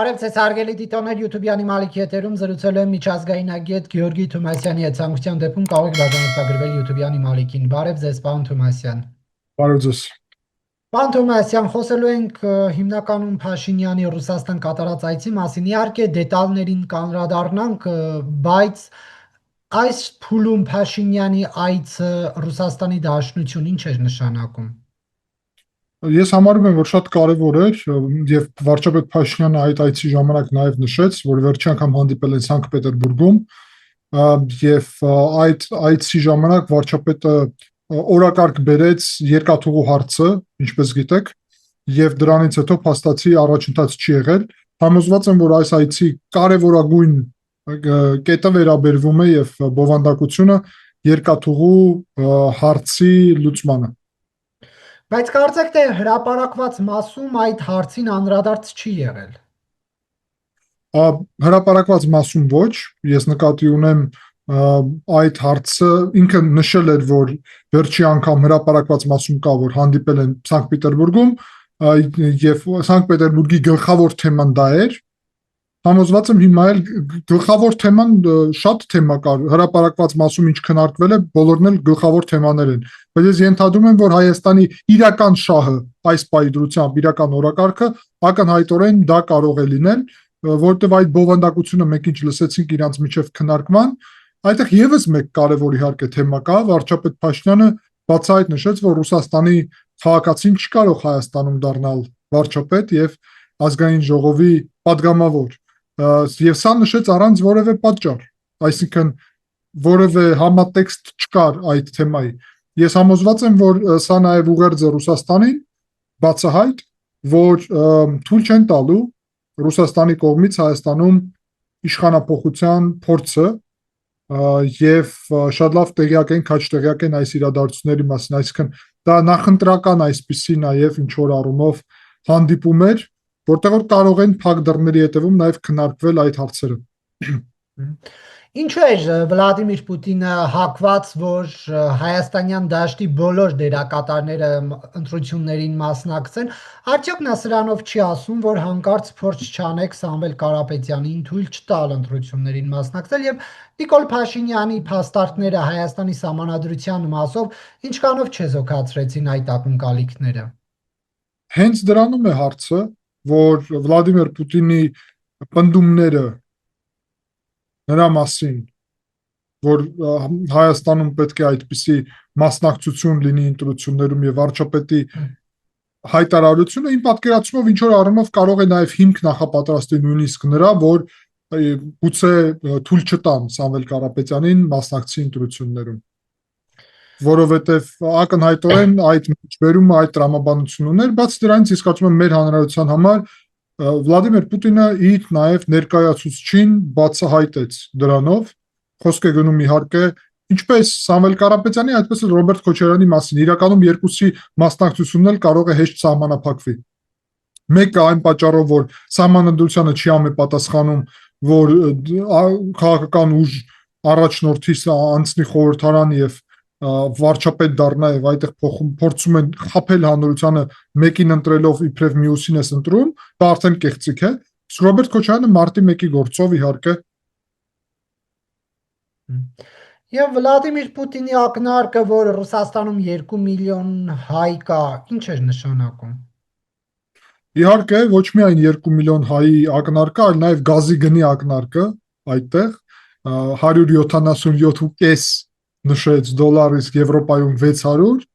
Բարև ձեզ հարգելի դիտողներ, YouTube-յանի Մալիքի եթերում զրուցել եմ միջազգայնագետ Գեորգի Թումասյանի հետ, ցանկության դեպքում կարող եք բաժանորդագրվել YouTube-յանի Մալիքին։ Բարև ձեզ, պարոն Թումասյան։ Բարև ձեզ։ Պարոն Թումասյան, խոսելու ենք հիմնականում Փաշինյանի Ռուսաստան կատարած այցի մասին։ Իհարկե դետալներին կանդրադառնանք, բայց այս փուլում Փաշինյանի այցը Ռուսաստանի Դաշնություն ինչ էր նշանակում։ Ես համարում եմ, որ շատ կարևոր էր եւ վարչապետ Փաշինյանը այդ այցի ժամանակ նաեւ նշեց, որ վերջի անգամ հանդիպել են Սանկտ Պետերբուրգում եւ այդ այցի ժամանակ վարչապետը օրակարգ բերեց երկաթուղու հարցը, ինչպես գիտեք, եւ դրանից հետո փաստացի առաջընթաց չի եղել։ Համոզված եմ, որ այս այցի կարևորագույն կետը վերաբերվում է եւ բովանդակությունը երկաթուղու հարցի լուծմանը։ Բայց կարծեք թե հրապարակված մասում այդ հարցին անդրադարձ չի եղել։ Հրապարակված մասում ոչ, ես նկատի ունեմ այդ հարցը ինքը նշել էր, որ վերջի անգամ հրապարակված մասում կա, որ հանդիպել են Սանկտ Պետերբուրգում եւ Սանկտ Պետերբուրգի գլխավոր թեման դա էր։ Համոզված եմ հիմա էլ գլխավոր թեման շատ թեմա կար, հրապարակված մասում ինչ քննարկվել է, բոլորն էլ գլխավոր թեմաներ են։ Բայց ես ենթադրում եմ, որ Հայաստանի իրական շահը այս պայդրությամբ, իրական օրակարգը ակնհայտորեն դա կարող է լինել, որտեղ այդ բովանդակությունը մեկ ինչ լսեցինք իրանց միջև քննարկման, այդտեղ եւս մեկ կարևոր իհարկե թեմա կա, վարչապետ Փաշինյանը բացահայտ նշեց, որ Ռուսաստանի քաղաքացին չի կարող Հայաստանում դառնալ վարչապետ եւ ազգային ժողովի падգամավոր։ Եվ սա նշեց առանց որևէ պատճառ, այսինքն որևէ համատեքստ չկար այդ թեմայի։ Ես համոզված եմ, որ սա նաև ուղերձ է Ռուսաստանին, բացահայտ, որ թույլ չեն տալու Ռուսաստանի կողմից Հայաստանում իշխանափոխության փորձը եւ շատ լավ տեղյակ են, քաջ տեղյակ են այս իրադարձությունների մասին, այսինքն դա նախընտրական այսպիսի նաև ինչ որ առումով հանդիպում էր, որտեղ որ կարող են փակ դռների հետևում նաև քննարկվել այդ հարցերը։ Ինչու է Վլադիմիր Պուտինը հակված, որ հայաստանյան դաշտի բոլոր դերակատարները ընտրություններին մասնակցեն, արդյոք նա սրանով չի ասում, որ հանկարծ փորձ չանեք Սամվել Կարապետյանին թույլ չտալ ընտրություններին մասնակցել եւ Նիկոլ Փաշինյանի փաստարկները Հայաստանի սահմանադրության մասով ինչքանով չեզոքացրեցին այդ ակնկալիքները։ Հենց դրանում է հարցը, որ Վլադիմիր Պուտինի պնդումները նրա մասին, որ Հայաստանում պետք է այդպիսի մասնակցություն լինի ընտրություններում եւ վարչապետի հայտարարությունը իմ պատկերացումով ինչ որ առումով կարող է նաեւ հիմք նախապատրաստի նույնիսկ նրա, որ գուցե թույլ չտան Սամվել Կարապետյանին մասնակցի ընտրություններում, որովհետեւ ակնհայտորեն այդ միջբերումը այդ տրամաբանություն ուներ, բայց դրանից ես կարծում եմ մեր հանրայնության համար Վլադիմիր Պուտինը իր նաև ներկայացուցչին բացահայտեց դրանով, խոսք է գնում իհարկե ինչպես Սամվել Կարապետյանի, այդպես էլ Ռոբերտ Քոչարյանի մասին, իրականում երկուսի մասնակցությունն էլ կարող է հեշտ սահմանափակվի։ Մեկը այն պատճառով, որ սահմանադրությանը չի համապատասխանում, որ քաղաքական ուժ առաջնորդի անցնի խորհրդարան եւ վարչապետ դառնա եւ այդտեղ փորձում են խაფել հանրությանը մեկին ընտրելով իբրև մյուսին ես ընտրում, դա արդեն կեղծիք է։ Ռոբերտ Քոչարյանը մարտի 1-ի գործով իհարկե։ Եվ Վլադիմիր Պուտինի ակնարկը, որ Ռուսաստանում 2 միլիոն հայ կա, ինչ էր նշանակում։ Իհարկե ոչ միայն 2 միլիոն հայի ակնարկը, այլ նաեւ գազի գնի ակնարկը այդտեղ 177.5 նշեց դոլար, իսկ Եվրոպայում 600,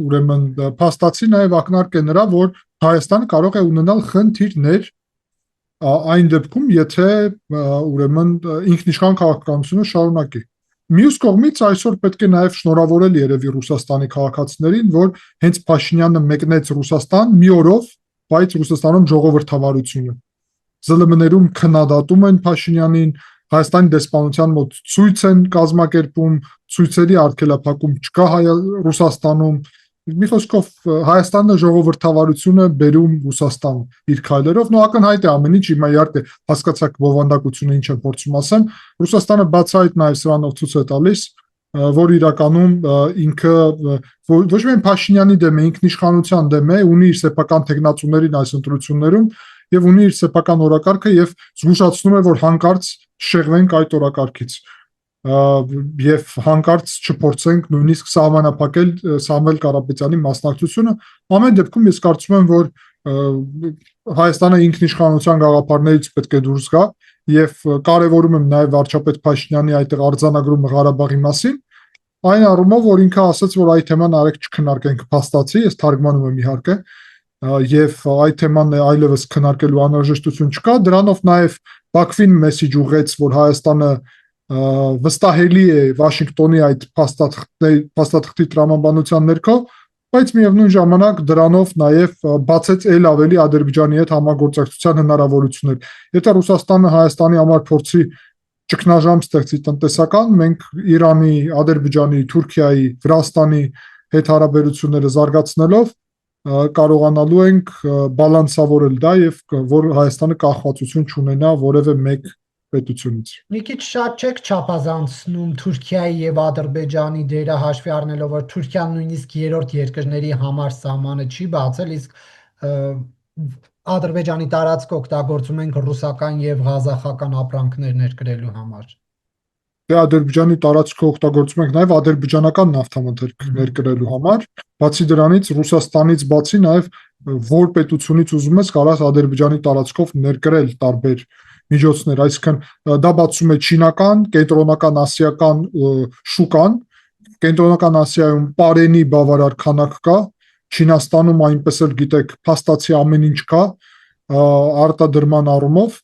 ուրեմն փաստացի նաև ակնարկ է նրա, որ Հայաստանը կարող է ունենալ խնդիրներ այն դեպքում, եթե ուրեմն ինքնիշխան քաղաքականությունը շարունակի։ Մյուս կողմից այսօր պետք է նաև շնորհավորել երևի Ռուսաստանի քաղաքացիներին, որ հենց Փաշինյանը մեկնեց Ռուսաստան մի օրով, բայց Ռուսաստանում ժողովրդավարությունը ԶԼՄ-ներում քննադատում են Փաշինյանին, Հայաստանի դեսպանության մոտ ցույց են կազմակերպում, ցույցերի արգելափակում չկա Ռուսաստանում։ Մի խոսքով Հայաստանը ժողովրդավարությունը բերում Ռուսաստան իր քայլերով, նո ակնհայտ է ամեն ինչ, հիմա իհարկե հասկացաք բովանդակությունը ինչ եմ փորձում ասեմ, Ռուսաստանը բացահայտ նաև սրանով ցույց է տալիս, որ իրականում ինքը ոչ միայն Փաշինյանի դեմ է, ինքնիշխանության դեմ է, ունի իր սեփական տեխնացուներին այս ընտրություններում եւ ունի իր սեփական օրակարգը եւ զգուշացնում է, որ հանկարծ շեղվենք այդ օրակարգից եւ հանկարծ չփորձենք նույնիսկ սահմանափակել Սամվել Կարապետյանի մասնակցությունը։ Ամեն դեպքում ես կարծում եմ, որ Հայաստանը ինքնիշխանության գաղափարներից պետք է դուրս գա եւ կարեւորում եմ նաեւ վարչապետ Փաշինյանի այդտեղ արձանագրումը Ղարաբաղի մասին, այն առումով, որ ինքը ասաց, որ այդ թեման արեք չքննարկենք, փաստացի, ես թարգմանում եմ իհարկե, եւ այդ թեման այլևս քննարկելու անհրաժեշտություն չկա, դրանով նաեւ Բաքվին մեսիջ ուղղեց, որ Հայաստանը վստահելի է Վաշինգտոնի այդ փաստաթղթի տրամաբանության ներքո, բայց միևնույն ժամանակ դրանով նաև բացեց ել ավելի Ադրբեջանի հետ համագործակցության հնարավորություններ։ Եթե Ռուսաստանը Հայաստանի համար փորձի ճգնաժամ ստեղծի տնտեսական, մենք Իրանի, Ադրբեջանի, Թուրքիայի, Վրաստանի հետ հարաբերությունները զարգացնելով կարողանալու ենք բալանսավորել դա եւ որ Հայաստանը կախվածություն չունենա որևէ մեկ պետությունից։ Մի քիչ շատ չեք չափազանցնում Թուրքիայի եւ Ադրբեջանի դերը հաշվի առնելով, որ Թուրքիան նույնիսկ երրորդ երկրների համար սահմանը չի բացել, իսկ Ադրբեջանի տարածքը օգտագործում ենք ռուսական եւ ղազախական ապրանքներ ներկրելու համար։ Դե Ադրբեջանի տարածքը օգտագործում ենք նաեւ ադրբեջանական նավթամթերք ներկրելու համար, բացի դրանից Ռուսաստանից բացի նաեւ որ պետությունից ուզում ես կարաս Ադրբեջանի տարածքով ներկրել տարբեր միջոցներ, այսինքն դա բացում է չինական, կենտրոնական ասիական շուկան, կենտրոնական Ասիայում պարենի բավարար քանակ կա, Չինաստանում այնպես էլ գիտեք, փաստացի ամեն ինչ կա արտադրման առումով,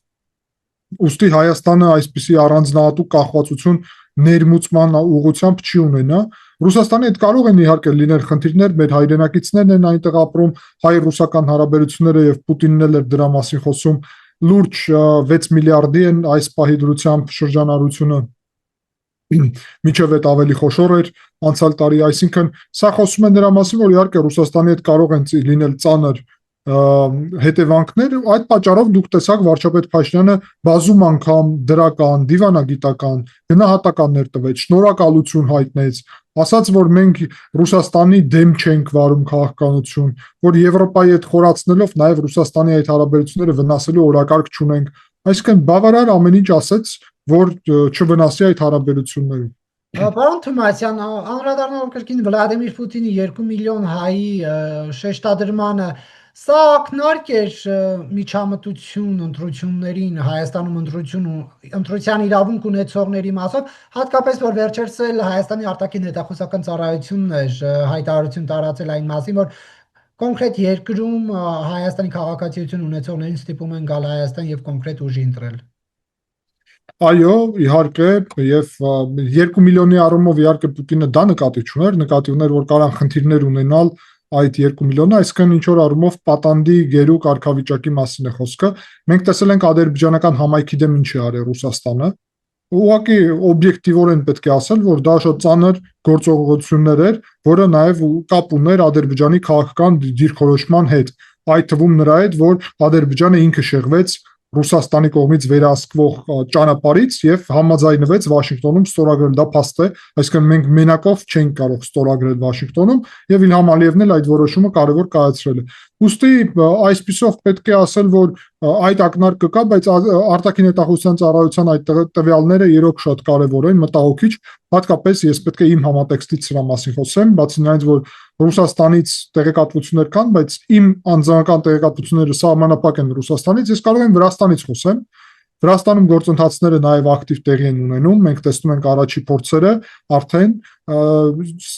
ուստի Հայաստանը այսպիսի առանձնահատուկ կախվածություն ներմուծման ուղղությամբ չի ունենա, Ռուսաստանի հետ կարող են իհարկե լինել խնդիրներ, մեր հայրենակիցներն են այնտեղ ապրում, հայ-ռուսական հարաբերությունները եւ Պուտինն էլ էր դրա մասին խոսում, լուրջ 6 միլիարդի են այս պահի դրությամբ շրջանառությունը միջև այդ ավելի խոշոր էր անցյալ տարի, այսինքն սա խոսում է նրա մասին, որ իհարկե Ռուսաստանի հետ կարող են լինել ծանր հետևանքներ, այդ պատճառով դուք տեսաք վարչապետ Փաշինյանը բազում անգամ դրական, դիվանագիտական, գնահատականներ տվեց, շնորհակալություն հայտնեց, ասաց, որ մենք Ռուսաստանի դեմ չենք վարում քաղաքականություն, որ Եվրոպայի հետ խորացնելով նաև Ռուսաստանի այդ հարաբերությունները վնասելու օրակարգ չունենք, այսինքն բավարար ամեն ինչ ասեց, որ չվնասի այդ հարաբերություններին։ Պարոն Թումասյան, անդրադառնալով կրկին Վլադիմիր Պուտինի 2 միլիոն հայի շեշտադրմանը, սա ակնարկ էր միջամտություն ընտրություններին, Հայաստանում ընտրության իրավունք ունեցողների մասով, հատկապես որ վերջերս էլ Հայաստանի արտաքին հետախուզական ծառայությունն էր հայտարարություն տարածել այն մասին, որ կոնկրետ երկրում Հայաստանի քաղաքացիություն ունեցողներին ստիպում են գալ Հայաստան եւ կոնկրետ ուժի ընտրել։ Այո, իհարկե, եւ 2 միլիոնի առումով իհարկե Պուտինը դա նկատի չուներ, նկատի ուներ, որ կարան խնդիրներ ունենալ այդ 2 միլիոնը, այսինքն ինչ որ առումով պատանդի գերու կարգավիճակի մասին է խոսքը։ Մենք տեսել ենք ադրբեջանական համայնքի դեմ ինչ է արել Ռուսաստանը։ Ուղղակի օբյեկտիվորեն պետք է ասել, որ դա շատ ծանր գործողություններ էր, որը նաև կապ ուներ Ադրբեջանի քաղաքական դիրքորոշման հետ, այդ թվում նրա հետ, որ Ադրբեջանը ինքը շեղվեց Ռուսաստանի կողմից վերահսկվող ճանապարհից եւ համաձայնվեց Վաշինգտոնում ստորագրել, դա փաստ է, այսինքն մենք մենակով չենք կարող ստորագրել Վաշինգտոնում եւ Իլհամ Ալիևն էլ այդ որոշումը կարևոր կայացրել է։ Ուստի այսպիսով պետք է ասել, որ այդ ակնարկը կա, բայց արտաքին հետախուզության ծառայության այդ տվյալները երոք շատ կարևոր են, մտահոգիչ, հատկապես ես պետք է իմ համատեքստից սրա մասին խոսեմ, բացի նրանից, որ Ռուսաստանից տեղեկատվություններ կան, բայց իմ անձնական տեղեկատվությունները սահմանափակ են Ռուսաստանից, ես կարող եմ Վրաստանից խոսեմ։ Վրաստանում գործընթացները նաև ակտիվ տեղի են ունենում, մենք տեսնում ենք առաջի փորձերը արդեն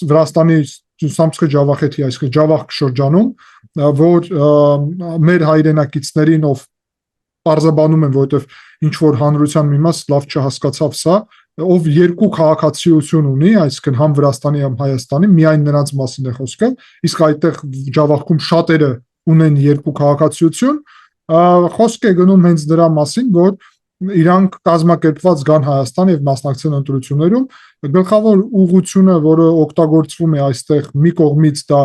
Վրաստանի Սամսկե Ջավախեթի, այսինքն Ջավախք շրջանում, որ մեր հայրենակիցներին ով պարզաբանում են, որովհետև ինչ որ հանրության մի մաս լավ չհասկացավ սա, ով երկու քաղաքացիություն ունի, այսինքն համ Վրաստանի, համ Հայաստանի, միայն նրանց մասին է խոսքը, իսկ այդտեղ Ջավախքում շատերը ունեն երկու քաղաքացիություն, խոսք է գնում հենց դրա մասին, որ իրանք կազմակերպված գան Հայաստան եւ մասնակցեն ընտրություններում, գլխավոր ուղղությունը, որը օգտագործվում է այստեղ մի կողմից դա,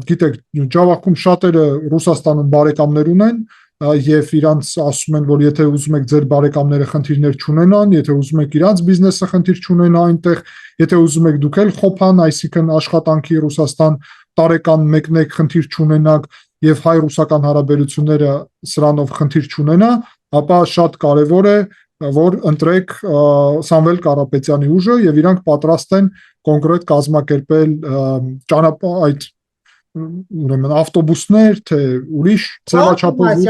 գիտեք, Ջավախքում շատերը Ռուսաստանում բարեկամներ ունեն եւ իրանց ասում են, որ եթե ուզում եք ձեր բարեկամները խնդիրներ չունենան, եթե ուզում եք իրանց բիզնեսը խնդիր չունենա այնտեղ, եթե ուզում եք դուք էլ խոփան, այսինքն աշխատանքի Ռուսաստան տարեկան մեկնեք խնդիր չունենաք, եւ հայ-ռուսական հարաբերությունները սրանով խնդիր չունենա, ապա շատ կարեւոր է որ ընտրեք Սամվել Կարապետյանի ուժը եւ իրանք պատրաստ են կոնկրետ կազմակերպել այդ ուրեմն ավտոբուսներ, թե ուրիշ ձևաչափով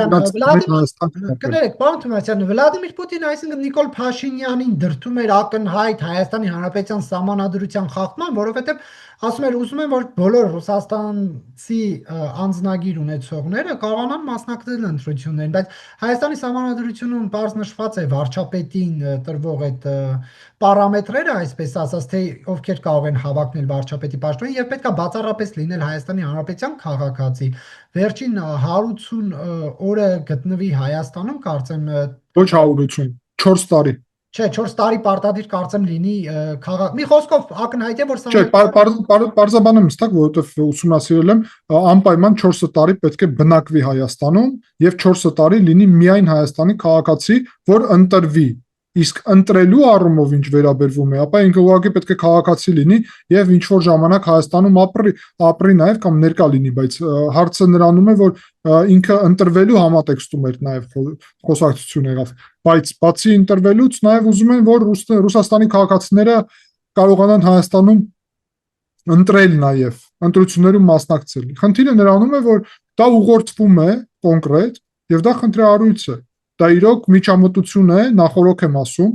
կներեք, պարոն Թումասյան, Վլադիմիր Պուտինը, այսինքն Նիկոլ Փաշինյանին դրդում էր ակնհայտ Հայաստանի Հանրապետության սահմանադրության խախտման, որովհետև ասում էր, ուզում են, որ բոլոր ռուսաստանցի անձնագիր ունեցողները կարողանան մասնակցել ընտրություններին, բայց Հայաստանի սահմանադրությունում պարզ նշված է վարչապետին տրվող այդ պարամետրերը, այսպես ասած, թե ովքեր կարող են հավակնել վարչապետի պաշտոնին եւ պետքա բացառապես լինել Հայաստանի Հանրապետության քաղաքացի։ Վերջին 180 օրը գտնվի Հայաստանում, կարծեմ ոչ 180, 4 տարի։ Չէ, 4 տարի պարտադիր կարծեմ լինի քաղաք։ Մի խոսքով ակնհայտ է, որ Չէ, պարզաբանում հստակ, որովհետև ուսումնասիրել եմ, անպայման 4 տարի պետք է բնակվի Հայաստանում եւ 4 տարի լինի միայն Հայաստանի քաղաքացի, որ ընտրվի։ Իսկ ընտրելու առումով ինչ վերաբերվում է, ապա ինքը ուղղակի պետք է քաղաքացի լինի եւ ինչ որ ժամանակ Հայաստանում ապրի նաեւ կամ ներկա լինի, բայց հարցը նրանում է, որ ինքը ընտրվելու համատեքստում էր նաեւ խոսակցություն եղավ, բայց բացի ընտրվելուց նաեւ ուզում են, որ Ռուսաստանի քաղաքացիները կարողանան Հայաստանում ընտրել նաեւ, ընտրություններում մասնակցել։ Խնդիրը նրանում է, որ դա ուղղորդվում է կոնկրետ եւ դա խնդրահարույց է։ Դա իրոք միջամտություն է, նախորոք եմ ասում,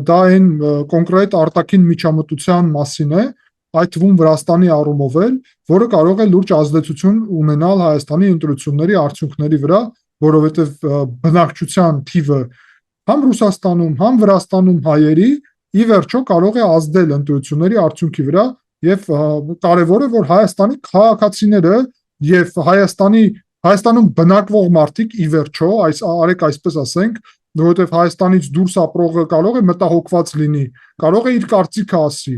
դա այն կոնկրետ արտաքին միջամտության մասին է, այդ թվում Վրաստանի առումով էլ, որը կարող է լուրջ ազդեցություն ունենալ Հայաստանի ընտրությունների արդյունքների վրա, որովհետև բնակչության թիվը համ Ռուսաստանում, համ Վրաստանում հայերի ի վերջո կարող է ազդել ընտրությունների արդյունքի վրա եւ կարեւոր է, որ Հայաստանի քաղաքացիները եւ Հայաստանում բնակվող մարդիկ ի վերջո, արեք այսպես ասենք, որովհետև Հայաստանից դուրս ապրողը կարող է մտահոգված լինի, կարող է իր կարծիքը ասի,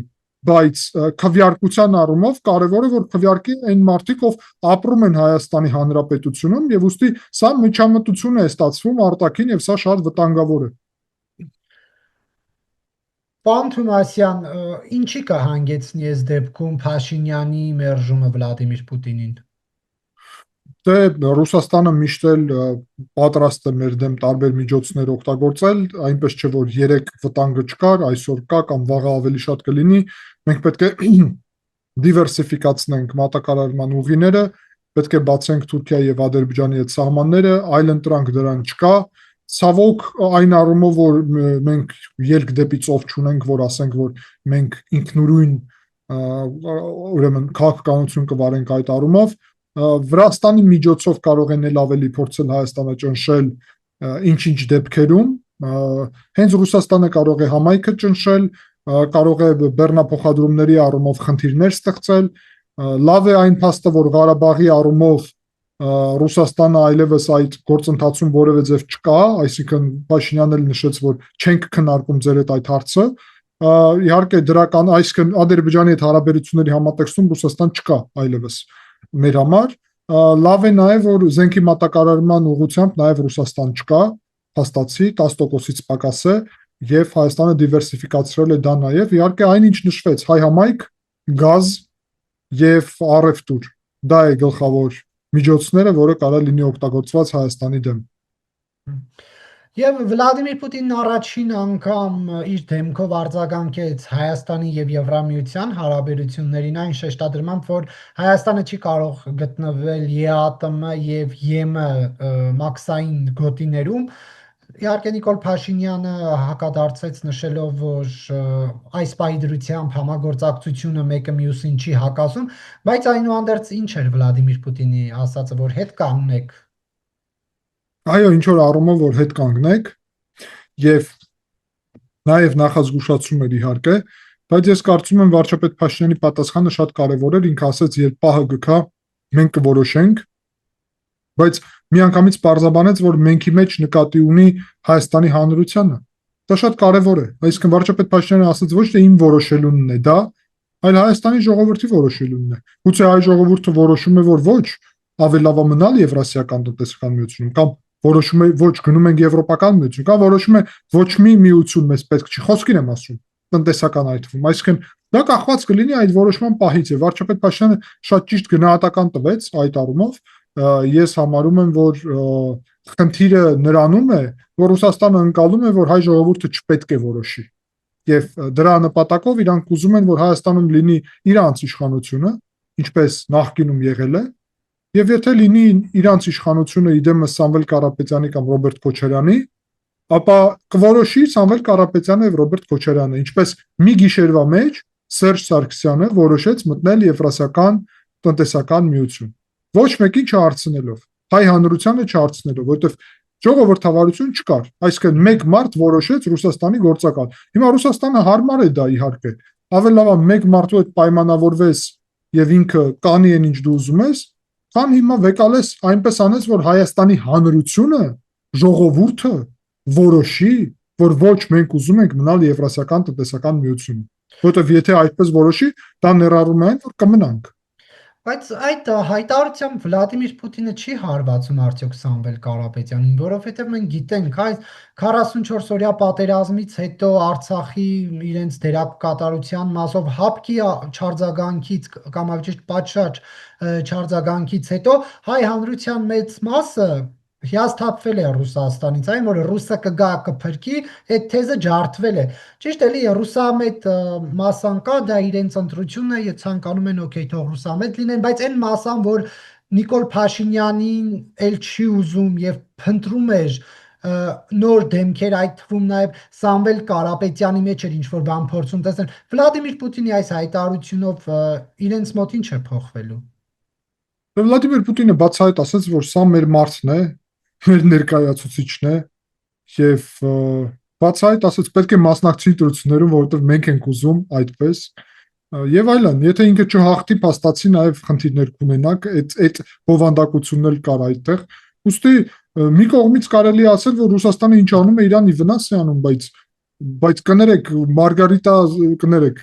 բայց քվեարկության առումով կարևոր է, որ քվեարկի այն մարդիկ, ով ապրում են Հայաստանի Հանրապետությունում եւ ուստի սա միջամտություն է ստացվում արտաքին եւ սա շատ վտանգավոր է։ Պարոն Թումասյան, ինչի կհանգեցնի այս դեպքում Փաշինյանի մերժումը Վլադիմիր Պուտինին։ Դե Ռուսաստանը միշտ էլ պատրաստ է մեր դեմ տարբեր միջոցներ օգտագործել, այնպես չէ որ 3 վտանգը չկար, այսօր կա կամ վաղը ավելի շատ կլինի, մենք պետք է դիվերսիֆիկացնենք մատակարարման ուղիները, պետք է բացենք Թուրքիայի եւ Ադրբեջանի հետ սահմանները, այլ ընտրանք դրան չկա։ Ցավոք այն առումով որ մենք ելք դեպի ծով չունենք, որ ասենք որ մենք ինքնուրույն ուրեմն քաղաքականություն կվարենք այդ առումով, Վրաստանի միջոցով կարող են էլ ավելի փորձել Հայաստանը ճնշել ինչ-ինչ դեպքերում, հենց Ռուսաստանը կարող է համայնքը ճնշել, կարող է բեռնափոխադրումների առումով խնդիրներ ստեղծել, լավ է այն փաստը, որ Ղարաբաղի առումով Ռուսաստանը այլևս այդ գործընթացում որևէ ձև չկա, այսինքն Փաշինյանն էլ նշեց, որ չենք քննարկում ձեր այդ հարցը, իհարկե դրական, այսինքն Ադրբեջանի հետ հարաբերությունների համատեքստում Ռուսաստան չկա այլևս մեր համար, լավ է նաև որ զենքի մատակարարման ուղղությամբ նաև Ռուսաստան չկա, փաստացի 10%-ից պակաս է եւ Հայաստանը դիվերսիֆիկացրել է դա նաև, իհարկե այնինչ նշվեց հայ համայնք, գազ եւ առևտուր, դա է գլխավոր միջոցները, որը կարող լինի օգտագործված Հայաստանի դեմ։ Եվ Վլադիմիր Պուտինն առաջին անգամ իր դեմքով արձագանքեց Հայաստանի եւ Եվրամիության հարաբերություններին այն շեշտադրմամբ, որ Հայաստանը չի կարող գտնվել ԵԱՏՄ եւ ԵՄ մաքսային գոտիներում։ Իհարկե Նիկոլ Փաշինյանը հակադարձեց նշելով, որ այս պահի դրությամբ համագործակցությունը մեկը մյուսին չի հակասում, բայց այնուհանդերձ ինչ էր Վլադիմիր Պուտինի ասածը, որ հետ կանգնեք։ Այո, ինչ որ առումով որ հետ կանգնեք եւ նաեւ նախազգուշացում էր իհարկե, բայց ես կարծում եմ վարչապետ Փաշինյանի պատասխանը շատ կարեւոր էր, ինքը ասաց, երբ պահը գկա, մենք կորոշենք, բայց միանգամից պարզաբանեց, որ մենքի մեջ նկատի ունի Հայաստանի Հանրությանը։ Դա շատ կարեւոր է, այսինքն վարչապետ Փաշինյանը ասաց ոչ թե իմ որոշելունն է դա, այլ Հայաստանի ժողովրդի որոշելունն է։ Գուցե հայ ժողովուրդը որոշում է, որ ոչ, ավելի լավ է մնալ Եվրասիական տնտեսական միությունում կամ որոշում է ոչ գնում ենք եվրոպական միություն, կամ որոշում է ոչ մի միություն մեզ պետք չի, խոսքին եմ ասում, տնտեսական այդ թվում, այսինքն դա կախված կլինի այդ որոշման պահից է, վարչապետ Փաշինյանը շատ ճիշտ գնահատական տվեց այդ առումով, ես համարում եմ, որ խնդիրը նրանում է, որ Ռուսաստանը ընկալում է, որ հայ ժողովուրդը չպետք է որոշի։ Եվ դրա նպատակով իրանք ուզում են, որ Հայաստանում լինի իրանց իշխանությունը, ինչպես նախկինում եղել է, եւ եթե լինի իրանց իշխանությունը իդեմս Սամվել Կարապետյանի կամ Ռոբերտ Քոչարյանի, ապա կորոշի Սամվել Կարապետյանը եւ Ռոբերտ Քոչարյանը, ինչպես մի գիշերվա մեջ Սերժ Սարգսյանը որոշեց մտնել Եվրասիական տնտեսական միություն։ Ոչ մեկին չհարցնելով, հայ հանրությանը չհարցնելով, որովհետեւ ժողովրդավարություն չկար։ Այսինքն մեկ մարդ որոշեց Ռուսաստանի գործակալ։ Հիմա Ռուսաստանը հարմար է դա իհարկե։ Ավելի լավ է մեկ մարդու հետ պայմանավորվես եւ ինքը կանի են ինչ դու ուզում ես, քան հիմա վեկալես այնպես անես, որ Հայաստանի հանրությունը, ժողովուրդը որոշի, որ ոչ մենք ուզում ենք մնալ Եվրասիական տնտեսական միությունում։ Որովհետեւ եթե այդպես որոշի, դա ներառում է այն, որ կմնանք։ Բայց այդ հայտարարությամբ Վլադիմիր Պուտինը չի հարվածում արդյոք Սամվել Կարապետյանին, որովհետև մենք գիտենք, այս 44-օրյա պատերազմից հետո Արցախի իրենց դերակատարության մասով հապկի չարձագանքից կամ ավելի ճիշտ պատշաճ չարձագանքից հետո հայ հանրության մեծ մասը հիասթափվել է Ռուսաստանից, այն որ ռուսը կգա կփրկի, այդ թեզը ջարդվել է։ Ճիշտ էլի ռուսամետ մասան կա, դա իրենց ընտրությունն է, ցանկանում են օքեյ թող ռուսամետ լինեն, բայց այն մասան, որ Նիկոլ Փաշինյանին էլ չի ուզում եւ փնտրում էր նոր դեմքեր, այդ թվում նաեւ Սամվել Կարապետյանի մեջ էր ինչ որ բան փորձում տեսնել։ Վլադիմիր Պուտինի այս հայտարարությունով իրենց մոտ ինչ է փոխվելու։ Վլադիմիր Պուտինը բացահայտ ասաց, որ սա մեր մարդն է, մեր ներկայացուցիչն է եւ բացահայտ ասաց պետք է մասնակցի ընտրություններում, որովհետեւ մենք ենք ուզում այդպես եւ այլն։ Եթե ինքը չհաղթի, փաստացի նաեւ խնդիրներ կունենանք, այդ բովանդակությունն էլ կար այդտեղ։ Ոստի մի կողմից կարելի ասել, որ Ռուսաստանը ինչ անում է Իրանի վնաս է անում, բայց կներեք Մարգարիտա կներեք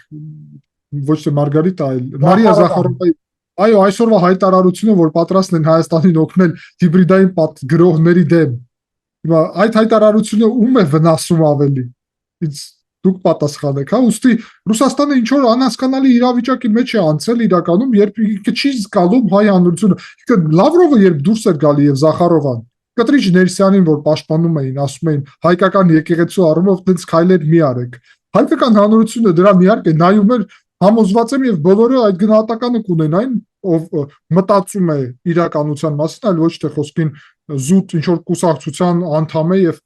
ոչ թե Մարգարիտա, այլ Մարիա Զախարովայի այո, այսօրվա հայտարարությունը, որ պատրաստ են Հայաստանին օգնել հիբրիդային գրողների դեմ։ Հիմա այդ հայտարարությունը ում է վնասում ավելի։ Իսկ դուք պատասխանեք, հա, ուստի Ռուսաստանը ինչ որ անհասկանալի իրավիճակի մեջ է անցել իրականում, երբ ինքը չի զգալում հայ հանրությունը։ Ինքը Լավրովը երբ դուրս էր գալի եւ Զախարովան, Կտրիչ Ներսյանին, որ պաշտպանում էին, ասում էին հայկական եկեղեցու առումով դից քայլեր մի արեք։ Հայկական հանրությունը դրան իհարկե նայում էր, համոզված եմ եւ բոլորը այդ գնահատականը կունենային, ով մտածում է իրականության մասին, այլ ոչ թե խոսքին զուտ ինչ որ կուսակցության անդամ է եւ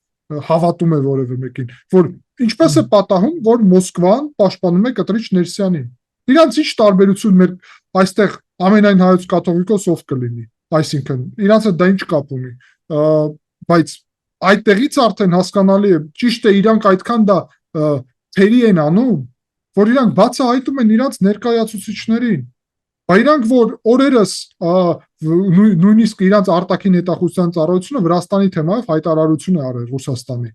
հավատում է որևէ մեկին, որ ինչպես է պատահում, որ Մոսկվան պաշտպանում է Կտրիչ Ներսյանին։ Իրանց ինչ տարբերություն մեր այստեղ ամենայն հայոց կաթողիկոս ով կլինի, այսինքն իրանց դա ինչ կապ ունի, բայց այդտեղից արդեն հասկանալի է, ճիշտ է իրանք այդքան դա թերի են անում, որ իրանք բացահայտում են իրանց ներկայացուցիչներին, բայց իրանք որ օրերս նույնիսկ իրանց արտաքին հետախուզության ծառայությունը Վրաստանի թեմայով հայտարարություն է արել Ռուսաստանի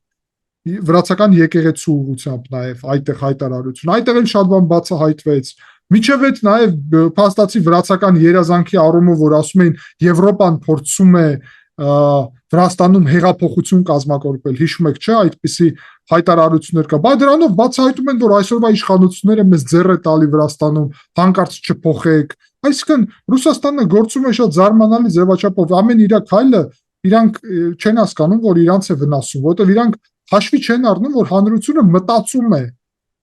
վրացական եկեղեցու ուղղությամբ նաև այդտեղ հայտարարություն, այդտեղ էլ շատ բան բացահայտվեց, միջև այդ նաև փաստացի վրացական երազանքի առումով, որ ասում էին Եվրոպան փորձում է Վրաստանում հեղափոխություն կազմակերպել, հիշում եք, չէ, այդպիսի հայտարարություններ կա, բայց դրանով բացահայտում են, որ այսօրվա իշխանությունները մեզ ձեռ է տալի Վրաստանում, հանկարծ չփոխեք։ Այսինքն Ռուսաստանը գործում է շատ զարմանալի ձևաչափով, ամեն իր քայլը իրանք չեն հասկանում, որ իրանց է վնասում, որովհետև իրանք հաշվի չեն առնում, որ հանրությունը մտածում է։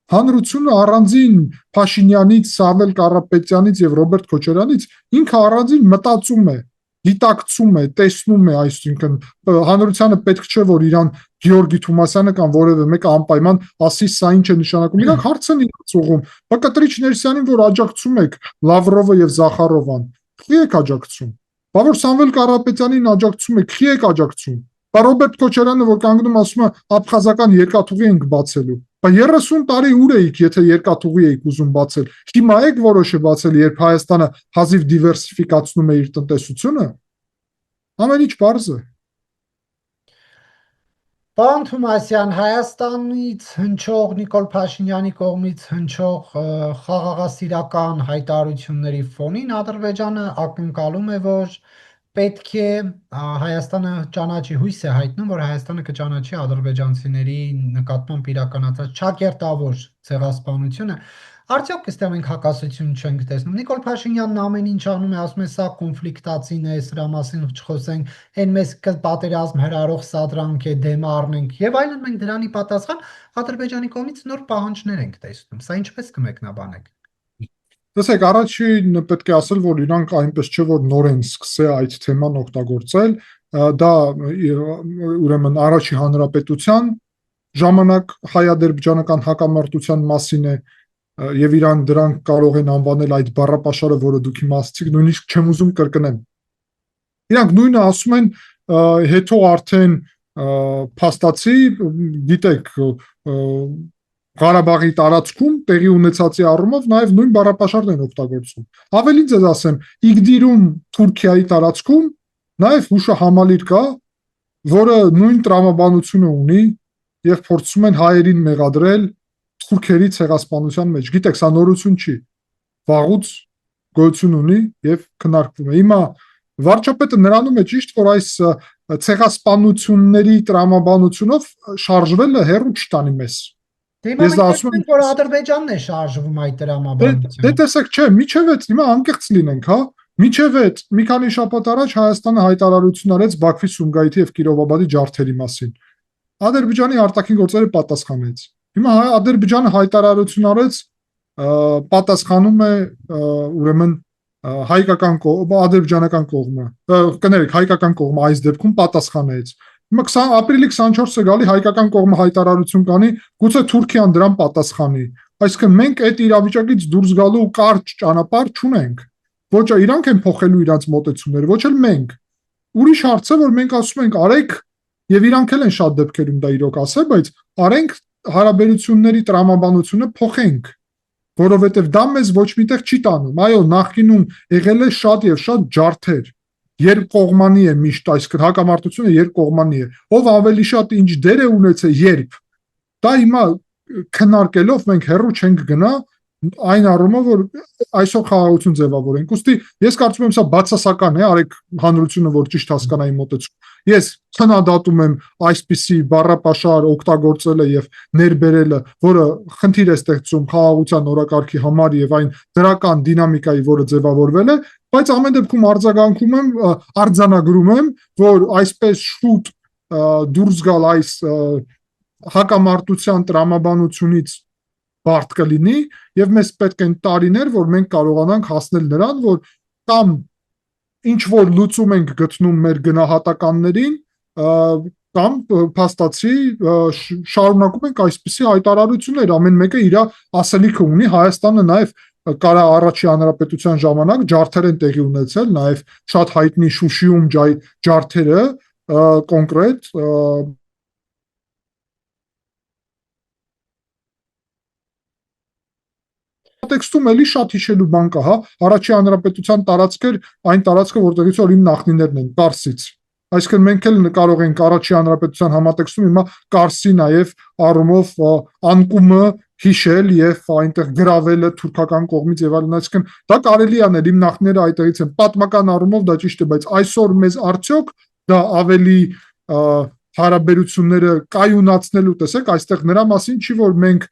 Հանրությունը առանձին Փաշինյանից, Սամվել Կարապետյանից եւ Ռոբերտ Քոչարյանից ինքը առանձին մտածում է, դիտակցում է, տեսնում է, այսինքն հանրությանը պետք չէ, որ իրան Գեորգի Թումասյանը կամ որևէ մեկը անպայման ասի սա ինչ է նշանակում։ Իրանք հարց են իրաց ուղում։ Բա Կտրիչ Ներսյանին, որ աջակցում եք Լավրովը եւ Զախարովան, քի եք աջակցում։ Բա որ Սամվել Կարապետյանին աջակցում եք, քի եք աջակցում։ Բա Ռոբերտ Քոչարյանը, որ կանգնում ասում է աբխազական երկաթուղի ենք բացելու։ Բա 30 տարի ուր էիք, եթե երկաթուղի էիք ուզում բացել։ Հիմա եք որոշը բացել, երբ Հայաստանը հազիվ դիվերսիֆիկացնում է իր տնտեսությունը։ Ամեն ինչ բարձ է։ Պարոն Թումասյան, Հայաստանից հնչող Նիկոլ Փաշինյանի կողմից հնչող խաղաղասիրական հայտարարությունների ֆոնին Ադրբեջանը ակնկալում է, որ պետք է Հայաստանը ճանաչի, հույս է հայտնում, որ Հայաստանը կճանաչի ադրբեջանցիների նկատմամբ իրականացած ճակերտավոր ցեղասպանությունը։ Արդյոք այստեղ մենք հակասություն չենք տեսնում։ Նիկոլ Փաշինյանն ամեն ինչ անում է, ասում է սա կոնֆլիկտացին է, սրա մասին չխոսենք, այն մեզ պատերազմ հրահրող սադրանք է, դեմ առնենք եւ այլն, մենք դրանի պատասխան Ադրբեջանի կողմից նոր պահանջներ ենք տեսնում։ Սա ինչպես կմեկնաբանեք։ Տեսեք, առաջին պետք է ասել, որ իրանք այնպես չէ, որ նորեն սկսե այդ թեման օգտագործել, դա ուրեմն առաջի հանրապետության ժամանակ հայ-ադրբեջանական հակամարտության մասին է եւ իրան դրանք կարող են անվանել այդ բառապաշարը, որը դուք իմացիք, նույնիսկ չեմ ուզում կրկնեմ։ Իրանք նույնը ասում են հետո արդեն փաստացի, գիտեք, Ղարաբաղի տարածքում տեղի ունեցածի առումով նաև նույն բառապաշարն են օգտագործում։ Ավելին ձեզ ասեմ, Իգդիրում Թուրքիայի տարածքում նաև հուշահամալիր կա, որը նույն տրամաբանությունը ունի եւ փորձում են հայերին մեղադրել թուրքերի ցեղասպանության մեջ։ Գիտեք, սա նորություն չի։ Վաղուց գոյություն ունի եւ քննարկվում է։ Հիմա վարչապետը նրանում է ճիշտ, որ այս ցեղասպանությունների տրամաբանությունով շարժվելը հեռու չտանի մեզ։ Ես դա ասում եմ, որ Ադրբեջանն է շարժվում այդ տրամաբանությամբ։ Դե տեսեք, չէ, միջև այդ հիմա անկեղծ լինենք, հա։ Միջև այդ մի քանի շաբաթ առաջ Հայաստանը հայտարարություն արեց Բաքվի, Սումգայիթի եւ Կիրովաբադի ջարդերի մասին։ Ադրբեջանի արտաքին գործերը պատասխանեց։ Հիմա Ադրբեջանը հայտարարություն արեց, պատասխանում է ուրեմն հայկական կողմը, ադրբեջանական կողմը, կներեք, հայկական կողմը այս դեպքում պատասխանեց։ Հիմա ապրիլի 24-ը գալի հայկական կողմը հայտարարություն կանի, գուցե Թուրքիան դրան պատասխանի։ Այսինքն մենք այդ իրավիճակից դուրս գալու կարճ ճանապարհ չունենք։ Ոչ իրանք են փոխելու իրենց մոտեցումները, ոչ էլ մենք։ Ուրիշ հարց է, որ մենք ասում ենք արեք, եւ իրանք էլ են շատ դեպքերում դա իրոք ասել, բայց արենք հարաբերությունների տրամաբանությունը փոխենք, որովհետեւ դա մեզ ոչ միտեղ չի տանում։ Այո, նախկինում եղել է շատ եւ շատ ջարդեր, երկկողմանի է միշտ, այսինքն հակամարտությունը երկկողմանի է։ Ով ավելի շատ ինչ դեր է ունեցել, երբ դա հիմա քննարկելով մենք հեռու չենք գնա այն առումով, որ այսօր խաղաղություն ձևավորենք։ Ուստի ես կարծում եմ սա բացասական է, արեք հանրությունը որ ճիշտ հասկանա իմ մոտեցումը։ Ես քննադատում եմ այսպիսի բառապաշար օգտագործելը եւ ներբերելը, որը խնդիր է ստեղծում խաղաղության օրակարգի համար եւ այն դրական դինամիկայի, որը ձևավորվել է, բայց ամեն դեպքում արձագանքում եմ, արձանագրում եմ, որ այսպես շուտ դուրս գալ այս հակամարտության տրամաբանությունից բարդ կլինի եւ մեզ պետք են տարիներ, որ մենք կարողանանք հասնել նրան, որ կամ ինչ որ լուծում ենք գտնում մեր գնահատականներին, կամ փաստացի շարունակում ենք այսպիսի հայտարարություններ, ամեն մեկը իր ասելիքը ունի, Հայաստանը նաեւ կարա առաջի հանրապետության ժամանակ ջարդեր են տեղի ունեցել, նաեւ շատ հայտնի Շուշիում ջարդերը կոնկրետ տեքստում էլի շատ հիշելու բան կա, հա, առաջի հանրապետության տարածքեր, այն տարածքը, որտեղից որ իմ նախնիներն են, Կարսից։ Այսինքն մենք էլ կարող ենք առաջի հանրապետության համատեքստում հիմա Կարսի նաև առումով անկումը հիշել եւ այնտեղ գրավելը թուրքական կողմից եւ այլն, այսինքն դա կարելի է անել, իմ նախնիները այդտեղից են, պատմական առումով դա ճիշտ է, բայց այսօր մեզ արդյոք դա ավելի հարաբերությունները կայունացնելու, տեսեք, այստեղ նրա մասին չի, որ մենք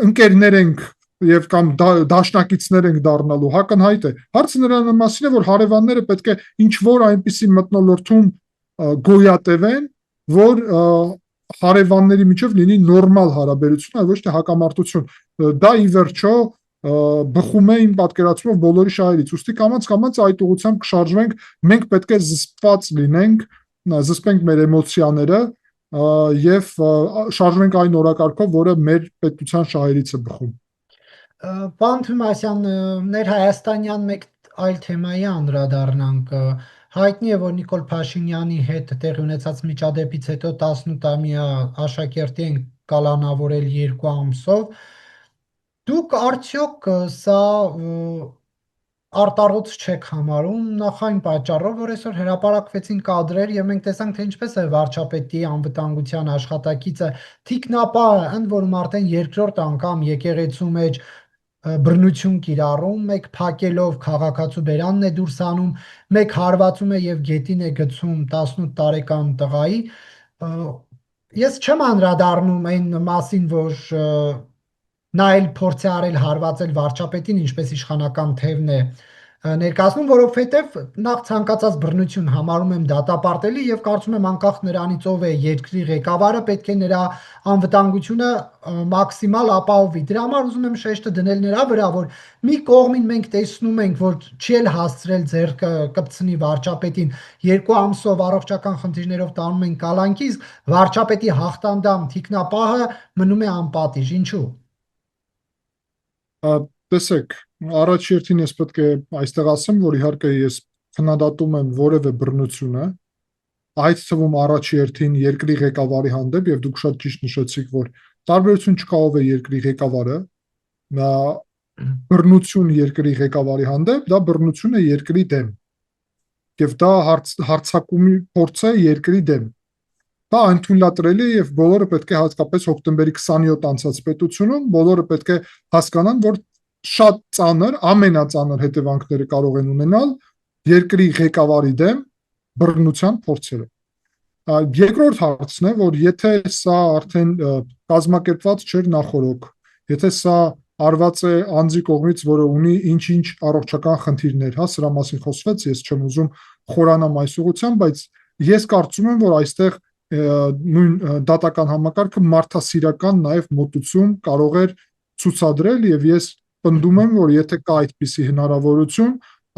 ընկերներ ենք եւ կամ դաշնակիցներ ենք դառնալու, հակնհայտ է։ Հարցը նրան մասին է, որ հարևանները պետք է ինչ որ այնպիսի մթնոլորտում գոյատևեն, որ հարևանների միջև լինի նորմալ հարաբերություն, այլ ոչ թե հակամարտություն։ Դա ի վերջո բխում է իմ պատկերացումով բոլորի շահերից։ Ուստի կամաց այդ ուղղությամբ կշարժվենք, մենք պետք է զսպված լինենք, զսպենք մեր էմոցիաները եւ շարժվենք այն օրակարգով, որը մեր պետության շահերից է բխում։ Պարոն Թումասյան, ներհայաստանյան մեկ այլ թեմայի անդրադառնանք։ Հայտնի է, որ Նիկոլ Փաշինյանի հետ տեղի ունեցած միջադեպից հետո 18-ամյա աշակերտի են կալանավորել 2 ամսով։ Դուք արդյոք սա արտառոց չեք համարում նախ այն պատճառով, որ այսօր հրապարակվեցին կադրեր եւ մենք տեսանք, թե ինչպես է վարչապետի անվտանգության աշխատակիցը թիկնապահը, ընդ որում արդեն երկրորդ անգամ եկեղեցու մեջ բռնություն կիրառում, մեկ փակելով քաղաքացու բերանն է դուրս անում, մեկ հարվածում է եւ գետին է գցում 18 տարեկան տղայի։ Ես չեմ անդրադառնում այն մասին, որ նա էլ փորձ է արել հարվածել վարչապետին, ինչպես իշխանական թևն է ներկայացնում, որովհետև նախ ցանկացած բռնություն համարում եմ դատապարտելի եւ կարծում եմ անկախ նրանից ով է երկրի ղեկավարը, պետք է նրա անվտանգությունը մաքսիմալ ապահովի։ Դրա համար ուզում եմ շեշտը դնել նրա վրա, որ մի կողմին մենք տեսնում ենք, որ չի էլ հասցրել ձեռքը կպցնի վարչապետին, 2 ամսով առողջական խնդիրներով տանում են կալանքի, իսկ վարչապետի հաղթանդամ թիկնապահը մնում է անպատիժ։ Ինչու՞։ Տեսեք, առաջ երթին ես պետք է այստեղ ասեմ, որ իհարկե ես քննադատում եմ որևէ բռնությունը, այդ թվում առաջ երթին երկրի ղեկավարի հանդեպ, եւ դուք շատ ճիշտ նշեցիք, որ տարբերություն չկա ով է երկրի ղեկավարը, բռնություն երկրի ղեկավարի հանդեպ, դա բռնություն է երկրի դեմ, եւ դա հարձակումի փորձ է երկրի դեմ։ Դա անթույլատրելի եւ բոլորը պետք է հատկապես հոկտեմբերի 27 անցած պետությունում բոլորը պետք է հասկանան, որ շատ ծանր, ամենածանր հետևանքները կարող են ունենալ երկրի ղեկավարի դեմ բռնության փորձերը։ Երկրորդ հարցն է, որ եթե սա արդեն կազմակերպված չէր նախորոք, եթե սա արված է անձի կողմից, որը ունի ինչ-ինչ առողջական խնդիրներ, հա, սրա մասին խոսվեց, ես չեմ ուզում խորանամ այս ուղղությամբ, բայց ես կարծում եմ, որ այստեղ նույն դատական համակարգը մարդասիրական նաև մոտեցում կարող էր ցուցադրել եւ ես պնդում եմ, որ եթե կա այդպիսի հնարավորություն,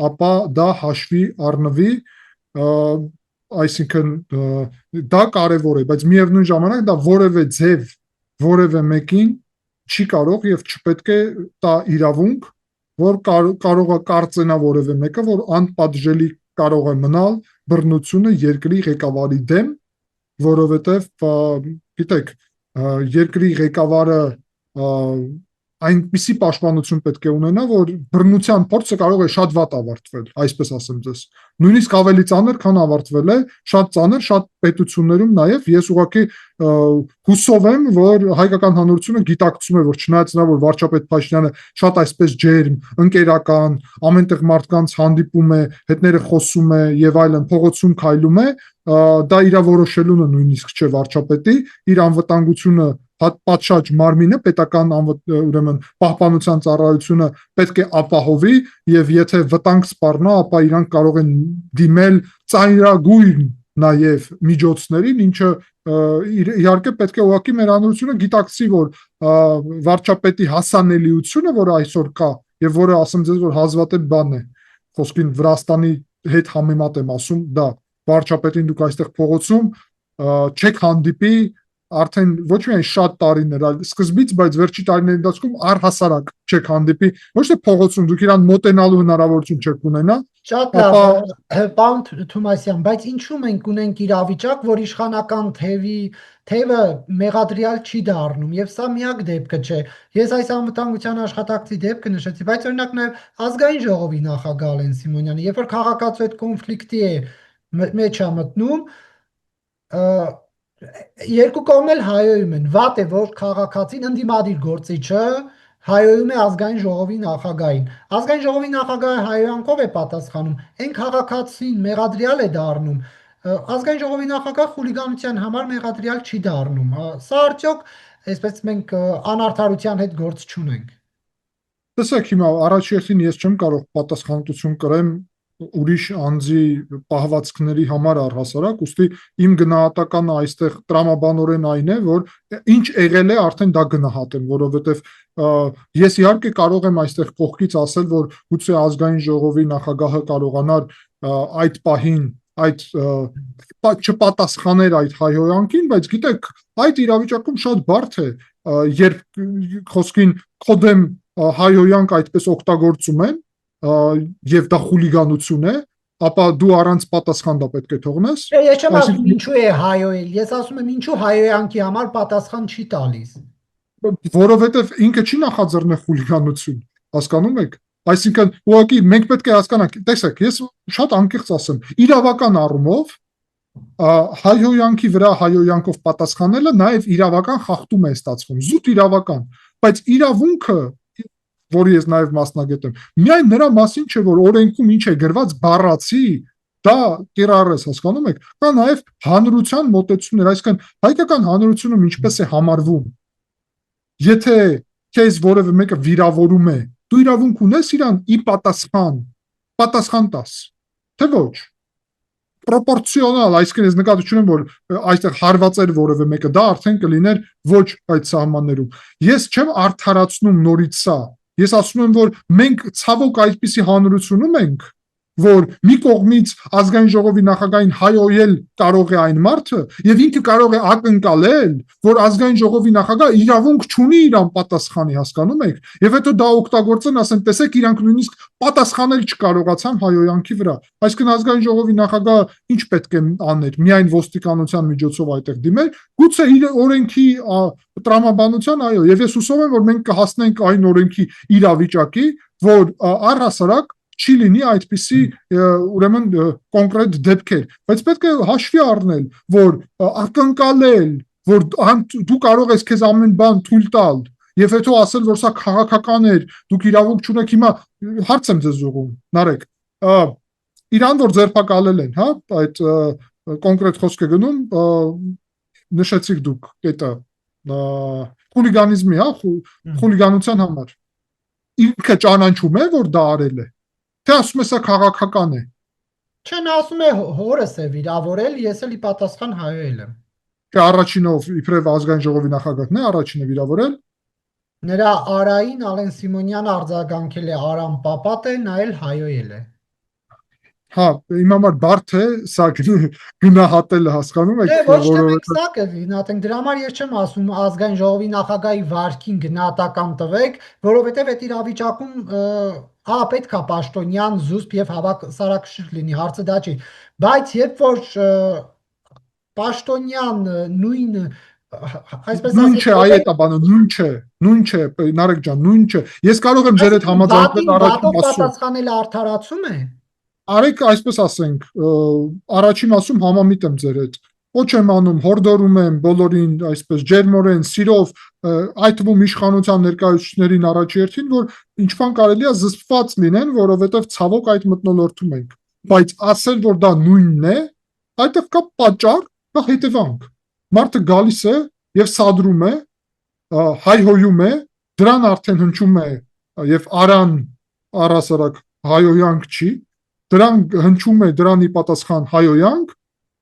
ապա դա հաշվի առնվի, այսինքն դա կարևոր է, բայց միևնույն ժամանակ դա որևէ ձև, որևէ մեկին չի կարող եւ չպետք է տա իրավունք, որ կարող է կարծենա որևէ մեկը, որ անպատժելի կարող է մնալ բռնությունը երկրի ղեկավարի դեմ, որովհետև գիտեք, երկրի ղեկավարը այնպիսի պաշտպանություն պետք է ունենա, որ բռնության փորձը կարող է շատ վատ ավարտվել, այսպես ասեմ ձեզ։ Նույնիսկ ավելի ծանր, քան ավարտվել է, շատ ծանր, շատ պետություններում նաև ես ուղղակի հուսով եմ, որ հայկական հանրությունը գիտակցում է, որ չնայած նա, որ վարչապետ Փաշինյանը շատ այսպես ջերմ, ընկերական, ամենտեղ մարդկանց հանդիպում է, հետները խոսում է եւ այլն, փողոցում քայլում է, դա իր որոշելունը նույնիսկ չէ վարչապետի, իր անվտանգությունը պատշաճ մարմինը պետական ուրեմն պահպանության ծառայությունը պետք է ապահովի եւ եթե վտանգ սպառնա, ապա իրանք կարող են դիմել ծայրագույն նաեւ միջոցներին, ինչը իհարկե պետք է ուղղակի մեր հանրությունը գիտակցի, որ վարչապետի հասանելիությունը, որը այսօր կա եւ որը ասեմ ձեզ, որ հազվադեպ բան է, խոսքին Վրաստանի հետ համեմատ եմ ասում, դա վարչապետին դուք այստեղ փողոցում չեք հանդիպի արդեն ոչ միայն շատ տարիներ, այլ սկզբից, բայց վերջի տարիների ընթացքում առհասարակ չեք հանդիպի, ոչ թե փողոցում դուք իրան մոտենալու հնարավորություն չեք ունենա։ Շատ լավ, պարոն Թումասյան, բայց ինչու մենք ունենք իրավիճակ, որ իշխանական թևը մեղադրյալ չի դառնում, եւ սա միակ դեպքը չէ։ Ես այս անվտանգության աշխատակցի դեպքը նշեցի, բայց օրինակ նաեւ ազգային ժողովի նախագահ Ալեն Սիմոնյանը, երբ որ քաղաքացու հետ կոնֆլիկտի է մեջ է մտնում, երկու կողմն էլ հայոյում են, վատ է, որ քաղաքացին ընդդիմադիր գործիչը հայոյում է ազգային ժողովի նախագահին։ Ազգային ժողովի նախագահը հայոյանքով է պատասխանում, այն քաղաքացին մեղադրյալ է դառնում։ Ազգային ժողովի նախագահ խուլիգանության համար մեղադրյալ չի դառնում։ Սա արդյոք այսպես մենք անարդարության հետ գործ չունենք։ Տեսեք, հիմա առաջերտին ես չեմ կարող պատասխանատվություն կրեմ ուրիշ անձի պահվածքների համար առհասարակ, ուստի իմ գնահատականը այստեղ տրամաբանորեն այն է, որ ինչ եղել է արդեն դա գնահատեմ, որովհետև ես իհարկե կարող եմ այստեղ կողքից ասել, որ գուցե ազգային ժողովի նախագահը կարողանար այդ պահին այդ չպատասխաներ այդ հայհոյանքին, բայց գիտեք, այդ իրավիճակում շատ բարդ է, երբ խոսքին կոդեմ հայհոյանք այդպես օգտագործում են եւ դա խուլիգանություն է, ապա դու առանց պատասխան դա պետք է թողնես։ Ես չեմ ասում ինչու է հայոյել, ես ասում եմ ինչու հայոյանքի համար պատասխան չի տալիս։ Որովհետեւ ինքը չի նախաձեռնել խուլիգանություն, հասկանում եք։ Այսինքն ուղղակի մենք պետք է հասկանանք, տեսեք, ես շատ անկեղծ ասեմ, իրավական առումով հայհոյանքի վրա հայհոյանքով պատասխանելը նաեւ իրավական խախտում է ստացվում, զուտ իրավական, բայց իրավունքը որ ես նաև մասնագետ եմ, միայն նրա մասին չէ, որ օրենքում ինչ է գրված բառացի, դա կիրառես, հասկանում եք, կա նաև հանրության մոտեցումներ, այսինքն հայկական հանրությունում ինչպես է համարվում։ Եթե քեզ որևէ մեկը վիրավորում է, դու իրավունք ունես իրան ի պատասխան տաս, թե ոչ։ Պրոպորցիոնալ, այսինքն ես նկատի ունեմ, որ այստեղ հարվածեր որևէ մեկը, դա արդեն կլիներ ոչ այդ սահմաններում։ Ես չեմ արդարացնում նորից սա։ Ես ասում եմ, որ մենք ցավոք այդպիսի հանրությունում ենք, որ մի կողմից ազգային ժողովի նախագահին հայոյել կարող է այն մարդը եւ ինքը կարող է ակնկալել, որ ազգային ժողովի նախագահը իրավունք չունի իրան պատասխանի, հասկանում եք, եւ հետո դա օգտագործեն, ասեն, տեսեք, իրանք նույնիսկ պատասխանել չկարողացան հայոյանքի վրա։ Այսինքն ազգային ժողովի նախագահը ինչ պետք է աներ, միայն ոստիկանության միջոցով այդտեղ դիմել, գուցե իր օրենքի տրամաբանության, այո, եւ ես հուսով եմ, որ մենք կհասնենք այն օրենքի իրավիճակի, որ առհասարակ չի լինի այդպիսի ուրեմն կոնկրետ դեպքեր, բայց պետք է հաշվի առնել, որ ակնկալել, որ դու կարող ես քեզ ամեն բան թույլ տալ եւ հետո ասել, որ սա քաղաքական էր, դուք իրավունք չունեք, հիմա հարց եմ ձեզ ուղղում, Նարեկ, իրան որ ձերբակալել են, հա, այդ կոնկրետ խոսքը գնում, նշեցիք դուք դա խուլիգանիզմի, հա, խուլիգանության համար, ինքը ճանաչում է, որ դա արել է, թե ասում է սա քաղաքական է։ Չէ, նա ասում է հորս է վիրավորել, ես էլ ի պատասխան հայոյել եմ։ Թե առաջինով իբրև ազգային ժողովի նախագահն է առաջինը վիրավորել։ Նրա Արային Ալեն Սիմոնյանը արձագանքել է Արամ Պապատ է, նա էլ հայոյել է։ Հա, իմ համար բարդ է սա գնահատելը, հասկանում եք, ոչ թե մենք սա կգնահատենք, դրա համար ես չեմ ասում ազգային ժողովի նախագահի վարքին գնահատական տվեք, որովհետև այդ իրավիճակում պետք է պաշտոնյան, զուսպ եւ հավասարակշիռ լինի, հարցը դա չի, բայց երբ որ պաշտոնյան նույն այսպես նույն չէ, այդ բանը նույն չէ, Նարեկ ջան, նույն չէ։ Ես կարող եմ ձեր հետ համաձայնել առաջին մասում։ Պատասխանելը արդարացում է։ Արեք այսպես ասենք, առաջին մասում համամիտ եմ ձեր հետ։ Ոչ եմ անում, հորդորում եմ բոլորին այսպես ջերմորեն, սիրով, այդ թվում իշխանության ներկայացուցիչներին առաջի հերթին, որ ինչքան կարելի է զսպված լինեն, որովհետև ցավոք այդ մթնոլորտում ենք։ Բայց ասել, որ դա նույնն է, այդտեղ կա պատճառ, կա հետևանք։ Մարդը գալիս է եւ սադրում է, հայհոյում է, դրան արդեն հնչում է եւ արան առասարակ հայոյանք չի, դրան հնչում է դրան ի պատասխան հայոյանք,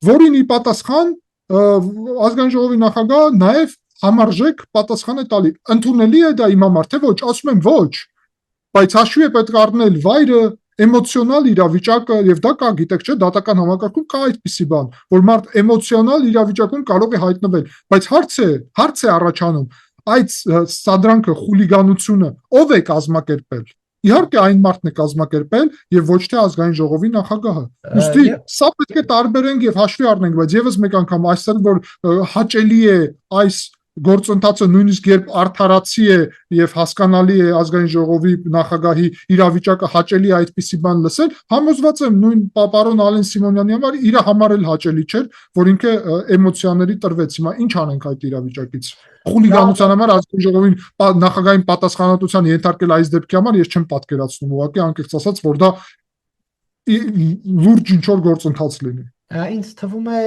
որին ի պատասխան ազգային ժողովի նախագահը նաեւ համարժեք պատասխան է տալի։ Ընդունելի է դա իմ համար, թե ոչ, ասում եմ ոչ, բայց հաշվի է պետք առնել վայրը, էմոցիոնալ իրավիճակը եւ դա կա, գիտեք չէ, դատական համակարգում կա այդպիսի բան, որ մարդ էմոցիոնալ իրավիճակում կարող է հայտնվել, բայց հարց է առաջանում, այդ սադրանքը, խուլիգանությունը ով է կազմակերպել։ Իհարկե այն մարդն է կազմակերպել եւ ոչ թե ազգային ժողովի նախագահը։ Ուստի սա պետք է տարբերենք եւ հաշվի առնենք, բայց եւս մեկ անգամ այսօր որ հաճելի է այս գործընթացը նույնիսկ երբ արդարացի է եւ հասկանալի է ազգային ժողովի նախագահի իրավիճակը հաճելի է այդպիսի բան լսել, համոզված եմ նույն պարոն Ալեն Սիմոնյանի համար իր համար էլ հաճելի չէր, որ ինքը էմոցիաների տրվեց։ Հիմա ինչ անենք այդ իրավիճակից։ Խուլիգանության համար ազգային ժողովին նախագահային պատասխանատվության ենթարկել այս դեպքի համար ես չեմ պատկերացնում, ուղղակի անկեղծ ասած, որ դա լուրջ ինչ-որ գործընթաց լինի։ Ինձ թվում է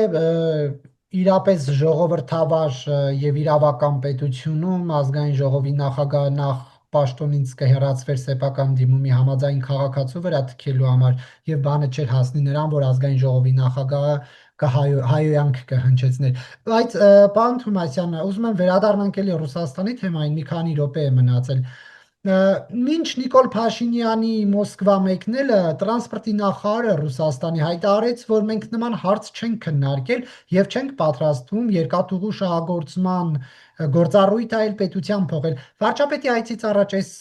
իրապես ժողովրդավար եւ իրավական պետությունում ազգային ժողովի նախագահը նախ պաշտոնից կհեռացվեր սեփական դիմումի համաձայն քաղաքացու վրա թքելու համար եւ բանը չէր հասնի նրան, որ ազգային ժողովի նախագահը հայոյանք կհնչեցներ։ Բայց պարոն Թումասյան, ուզում եմ վերադառնանք էլի Ռուսաստանի թեմային, մի քանի րոպե է մնացել։ Մինչ Նիկոլ Փաշինյանի Մոսկվա մեկնելը տրանսպորտի նախարարը Ռուսաստանի հայտարարեց, որ մենք նման հարց չենք քննարկել եւ չենք պատրաստվում երկաթուղու շահագործման գործառույթը այլ պետության փոխել։ Վարչապետի այցից առաջ այս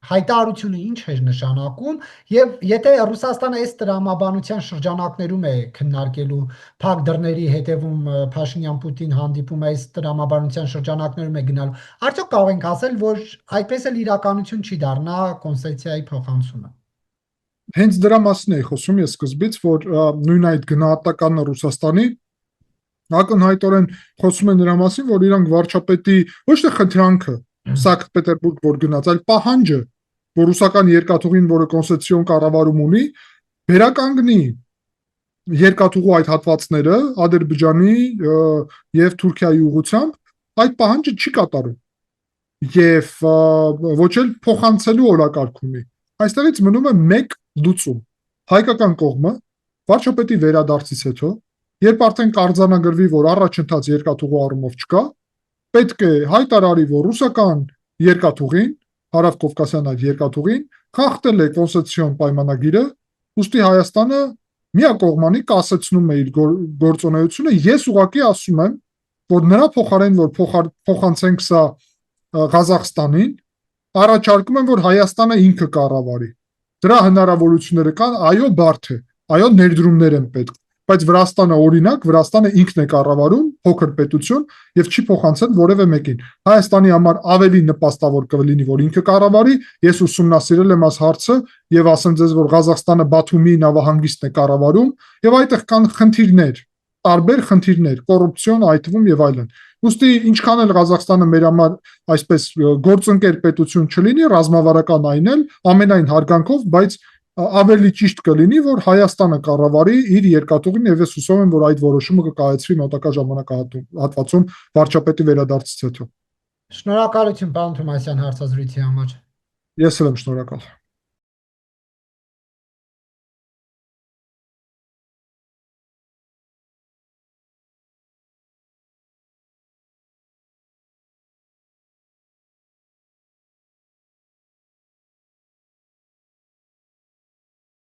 հայտարարությունը ինչ էր նշանակում եւ եթե Ռուսաստանը այս տրամաբանության շրջանակներում է քննարկելու փակ դռների հետևում Փաշինյան-Պուտին հանդիպում այս տրամաբանության շրջանակներում է գնալու, արդյոք կարող ենք ասել, որ այդպես էլ իրականություն չի դառնա կոնցեպցիայի փոխանցումը։ Հենց դրա մասին էի խոսում ես սկզբից, որ նույն այդ գնահատականը Ռուսաստանի ակնհայտորեն խոսում է նրա մասին, որ իրանք վարչապետի ոչ թե խնդրանքը Սանկտ Պետերբուրգ որ գնաց, այլ պահանջը, որ ռուսական երկաթուղին, որը կոնստիտուցիոն կառավարում ունի, վերականգնի երկաթուղու այդ հատվածները Ադրբեջանի եւ Թուրքիայի ուղղությամբ, այդ պահանջը չի կատարում։ եւ ոչ էլ փոխանցելու օրակարգ ունի։ Այստեղից մնում է մեկ լուծում։ Հայկական կողմը վարչապետի վերադարձից հետո, երբ արդեն կարձանագրվի, որ առաջընթաց երկաթուղու առումով չկա, պետք է հայտարարի, որ ռուսական երկաթուղին, հարավկովկասյան այդ երկաթուղին խախտել է կոնստիտուցիոն պայմանագիրը, ուստի Հայաստանը միակողմանի կասեցնում է իր գործունեությունը։ Ես ուղղակի ասում եմ, որ նրա փոխարեն որ փոխանցենք սա Ղազախստանին, առաջարկում եմ, որ Հայաստանը ինքը կառավարի։ Դրա հնարավորությունները կան, այո, բարդ է, այո, ներդրումներ են պետք, բայց Վրաստանը օրինակ, Վրաստանը ինքն է կառավարում, փոքր պետություն եւ չի փոխանցել որևէ մեկին։ Հայաստանի համար ավելի նպաստավոր կլինի, որ ինքը կառավարի։ Ես ուսումնասիրել եմ այս հարցը եւ ասեմ ձեզ, որ Ղազախստանը Բաթումի նավահանգիստն է կառավարում եւ այդտեղ կան խնդիրներ, տարբեր խնդիրներ, կոռուպցիոն այդ թվում եւ այլն։ Ուստի ինչքան էլ Ղազախստանը մեր համար այսպես գործընկեր պետություն չլինի, ռազմավարական այն էլ ամենայն հարգանքով, բայց ավելի ճիշտ կլինի, որ Հայաստանը կառավարի իր երկաթուղին եւ ես հուսով եմ, որ այդ որոշումը կկայացվի մոտակա ժամանակահատվածում վարչապետի վերադարձից հետո։ Շնորհակալություն, պարոն Թոմասյան, հարցազրույցի համար։ Ես էլ եմ շնորհակալ։